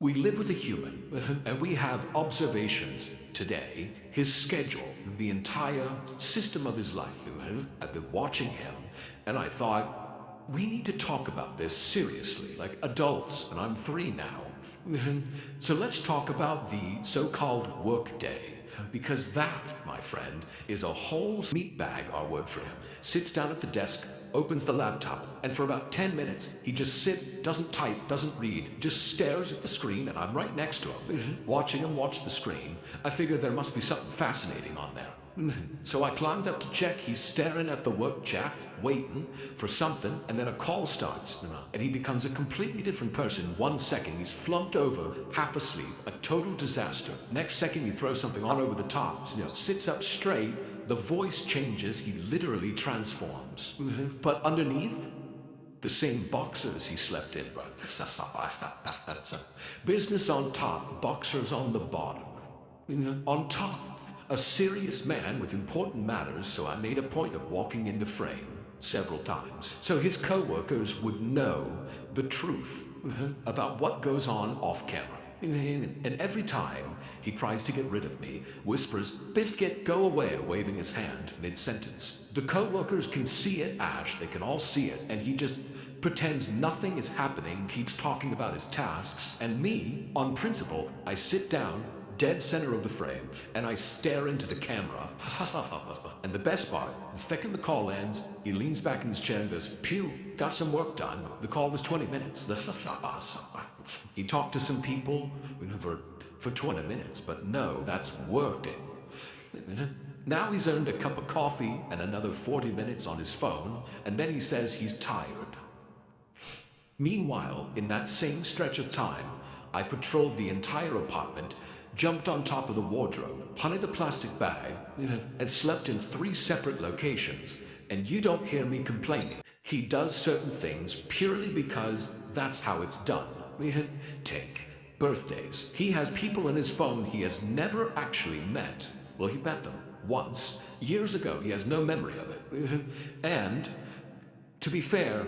We live with a human, and we have observations today, his schedule, the entire system of his life. I've been watching him, and I thought, we need to talk about this seriously, like adults, and I'm 3 now. So let's talk about the so-called work day. Because that, my friend, is a whole meat bag, our word for him. Sits down at the desk, opens the laptop, and for about 10 minutes, he just sits, doesn't type, doesn't read, just stares at the screen, and I'm right next to him, watching him watch the screen. I figured there must be something fascinating on there. So I climbed up to check. He's staring at the work chat, waiting for something, and then a call starts, and he becomes a completely different person. 1 second, he's flumped over, half asleep, a total disaster. Next second, you throw something on over the top, sits up straight, the voice changes, he literally transforms. But underneath, the same boxers he slept in, bro. Business on top, boxers on the bottom. On top, a serious man with important matters, so I made a point of walking into frame several times, so his co-workers would know the truth about what goes on off camera. And every time he tries to get rid of me, whispers, "Biscuit, go away," waving his hand mid-sentence. The co-workers can see it, Ash, they can all see it, and he just pretends nothing is happening, keeps talking about his tasks, and me, on principle, I sit down, dead center of the frame, and I stare into the camera. And the best part, the second the call ends, he leans back in his chair and goes, "Pew, got some work done." The call was 20 minutes. He talked to some people for 20 minutes, but no, that's worked it. Now he's earned a cup of coffee and another 40 minutes on his phone, and then he says he's tired. Meanwhile, in that same stretch of time, I patrolled the entire apartment, jumped on top of the wardrobe, hunted a plastic bag, and slept in 3 separate locations. And you don't hear me complaining. He does certain things purely because that's how it's done. Take birthdays. He has people in his phone he has never actually met. Well, he met them once, years ago. He has no memory of it. And, to be fair,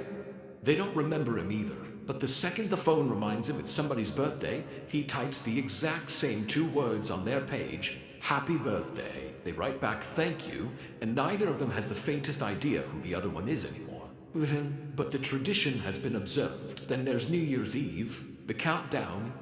they don't remember him either. But the second the phone reminds him it's somebody's birthday, he types the exact same 2 words on their page, "Happy birthday." They write back, "Thank you," and neither of them has the faintest idea who the other one is anymore. But the tradition has been observed. Then there's New Year's Eve, the countdown,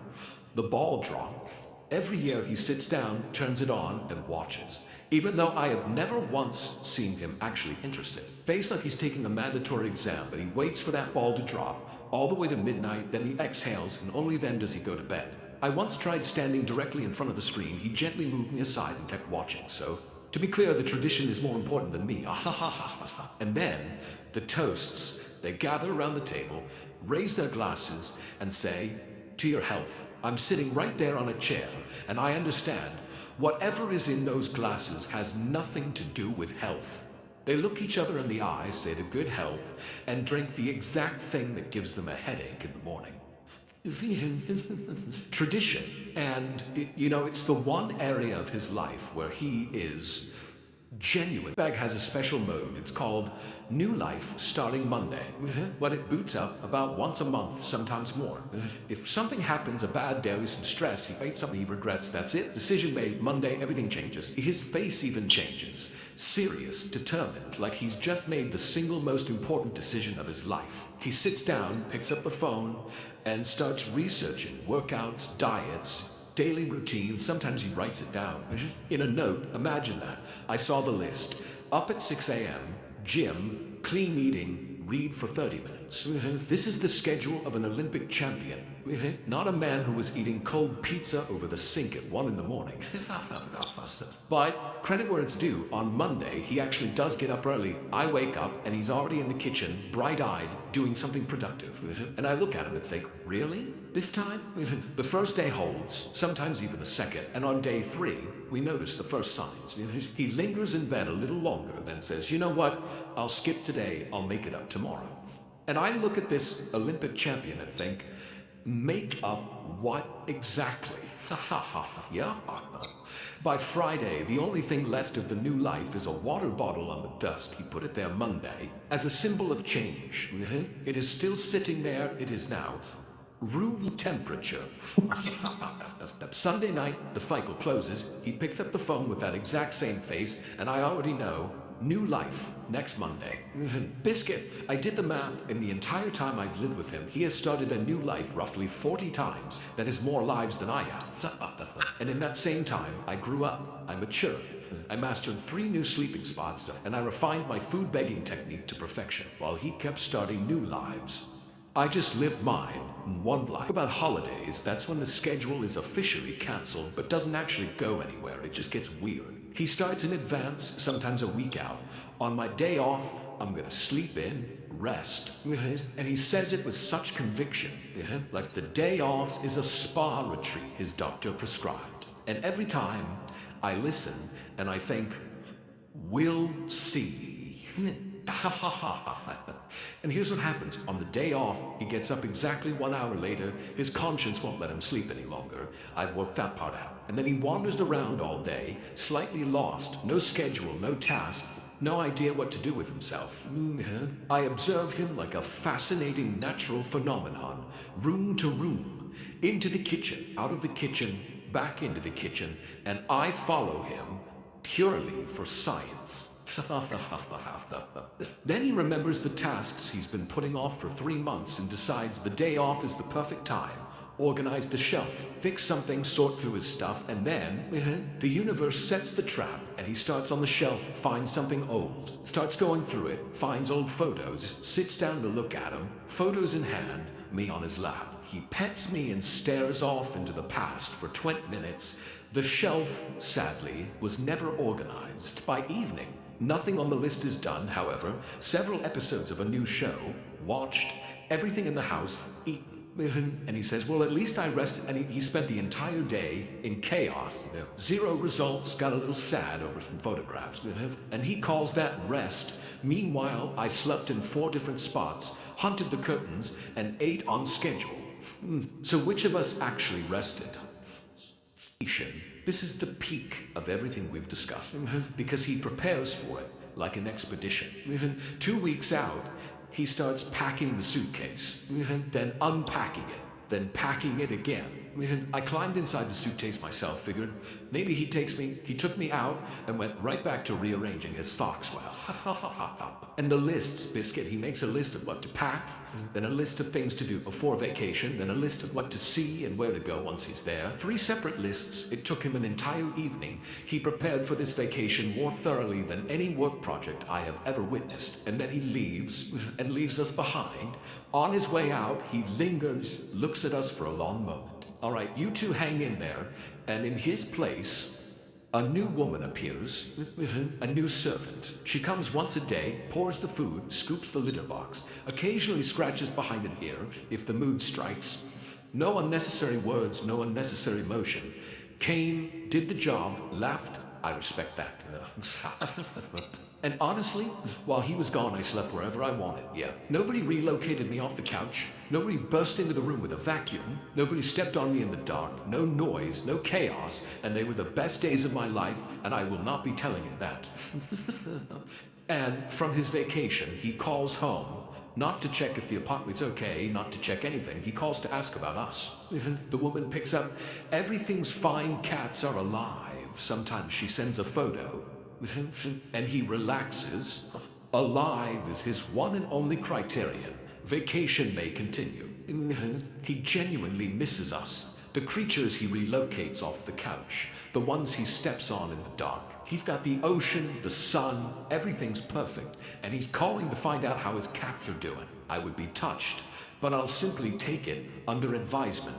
the ball drop. Every year he sits down, turns it on, and watches. Even though I have never once seen him actually interested. Face like he's taking a mandatory exam, but he waits for that ball to drop, all the way to midnight, then he exhales, and only then does he go to bed. I once tried standing directly in front of the screen. He gently moved me aside and kept watching, so to be clear, the tradition is more important than me. And then, the toasts, they gather around the table, raise their glasses, and say, "To your health." I'm sitting right there on a chair, and I understand whatever is in those glasses has nothing to do with health. They look each other in the eye, say to good health, and drink the exact thing that gives them a headache in the morning. Tradition. And, it's the one area of his life where he is genuine. Bag has a special mode. It's called New Life starting Monday. When it boots up about once a month, sometimes more. If something happens, a bad day, some stress, he ate something he regrets, that's it. Decision made, Monday, everything changes. His face even changes. Serious, determined, like he's just made the single most important decision of his life. He sits down, picks up the phone, and starts researching workouts, diets, daily routines. Sometimes he writes it down. In a note, imagine that. I saw the list. Up at 6 a.m., gym, clean eating, read for 30 minutes. This is the schedule of an Olympic champion. Not a man who was eating cold pizza over the sink at 1 in the morning. But credit where it's due, on Monday, he actually does get up early. I wake up and he's already in the kitchen, bright-eyed, doing something productive. And I look at him and think, really? This time? The first day holds, sometimes even the second, and on day 3, we notice the first signs. He lingers in bed a little longer, then says, "You know what? I'll skip today, I'll make it up tomorrow." And I look at this Olympic champion and think, make up what exactly? Yeah? By Friday, the only thing left of the new life is a water bottle on the desk. He put it there Monday as a symbol of change. It is still sitting there. It is now room temperature. Sunday night, the cycle closes. He picks up the phone with that exact same face, and I already know. New life next Monday. Biscuit, I did the math. In the entire time I've lived with him, he has started a new life roughly 40 times. That is more lives than I have. And in that same time, I grew up. I matured. I mastered 3 new sleeping spots, and I refined my food begging technique to perfection, while he kept starting new lives. I just lived mine in one life. About holidays, that's when the schedule is officially cancelled, but doesn't actually go anywhere. It just gets weird. He starts in advance, sometimes a week out. On my day off, I'm gonna sleep in, rest. And he says it with such conviction, like the day off is a spa retreat his doctor prescribed. And every time I listen and I think, we'll see. And here's what happens. On the day off, he gets up exactly 1 hour later. His conscience won't let him sleep any longer. I've worked that part out. And then he wanders around all day, slightly lost, no schedule, no tasks, no idea what to do with himself. I observe him like a fascinating natural phenomenon, room to room, into the kitchen, out of the kitchen, back into the kitchen, and I follow him purely for science. Then he remembers the tasks he's been putting off for 3 months and decides the day off is the perfect time. Organize the shelf, fix something, sort through his stuff, and then the universe sets the trap and he starts on the shelf, finds something old, starts going through it, finds old photos, sits down to look at them, photos in hand, me on his lap. He pets me and stares off into the past for 20 minutes. The shelf, sadly, was never organized. By evening, nothing on the list is done, however. Several episodes of a new show, watched, everything in the house, eaten. And he says, well, at least I rested. And he spent the entire day in chaos. 0 results, got a little sad over some photographs. And he calls that rest. Meanwhile, I slept in 4 different spots, hunted the curtains, and ate on schedule. So which of us actually rested? This is the peak of everything we've discussed, because he prepares for it like an expedition. 2 weeks out, he starts packing the suitcase, then unpacking it, then packing it again. I climbed inside the suitcase myself, figured maybe he took me out and went right back to rearranging his Foxwell. And the lists, Biscuit, he makes a list of what to pack, then a list of things to do before vacation, then a list of what to see and where to go once he's there. 3 separate lists. It took him an entire evening. He prepared for this vacation more thoroughly than any work project I have ever witnessed. And then he leaves, and leaves us behind. On his way out, he lingers, looks at us for a long moment. All right, you 2 hang in there, and in his place, a new woman appears, a new servant. She comes once a day, pours the food, scoops the litter box, occasionally scratches behind an ear if the mood strikes. No unnecessary words, no unnecessary motion. Came, did the job, left. I respect that. And honestly, while he was gone, I slept wherever I wanted, yeah. Nobody relocated me off the couch. Nobody burst into the room with a vacuum. Nobody stepped on me in the dark. No noise, no chaos. And they were the best days of my life, and I will not be telling him that. And from his vacation, he calls home. Not to check if the apartment's okay, not to check anything. He calls to ask about us. The woman picks up, everything's fine, cats are alive. Sometimes she sends a photo. And he relaxes. Alive is his one and only criterion. Vacation may continue. He genuinely misses us. The creatures he relocates off the couch. The ones he steps on in the dark. He's got the ocean, the sun, everything's perfect. And he's calling to find out how his cats are doing. I would be touched, but I'll simply take it under advisement.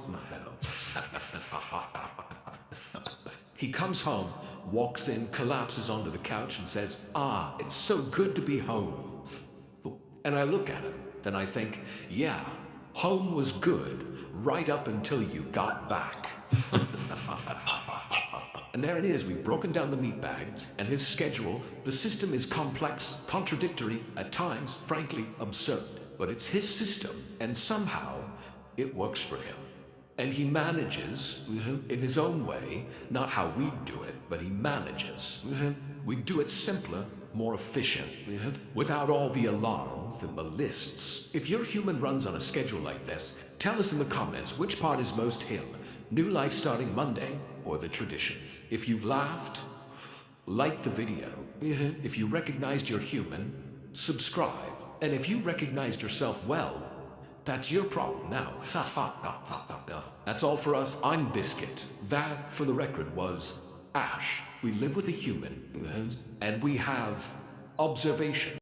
He comes home, walks in, collapses onto the couch and says, "Ah, it's so good to be home." And I look at him, then I think, yeah, home was good right up until you got back. And there it is, we've broken down the meat bag and his schedule. The system is complex, contradictory, at times, frankly, absurd. But it's his system, and somehow it works for him. And he manages, in his own way, not how we do it, but he manages. We do it simpler, more efficient, without all the alarms and the lists. If your human runs on a schedule like this, tell us in the comments which part is most him. New life starting Monday or the traditions. If you've laughed, like the video. If you recognized you're human, subscribe. And if you recognized yourself well, that's your problem now. That's all for us. I'm Biscuit. That, for the record, was Ash. We live with a human, and we have observation.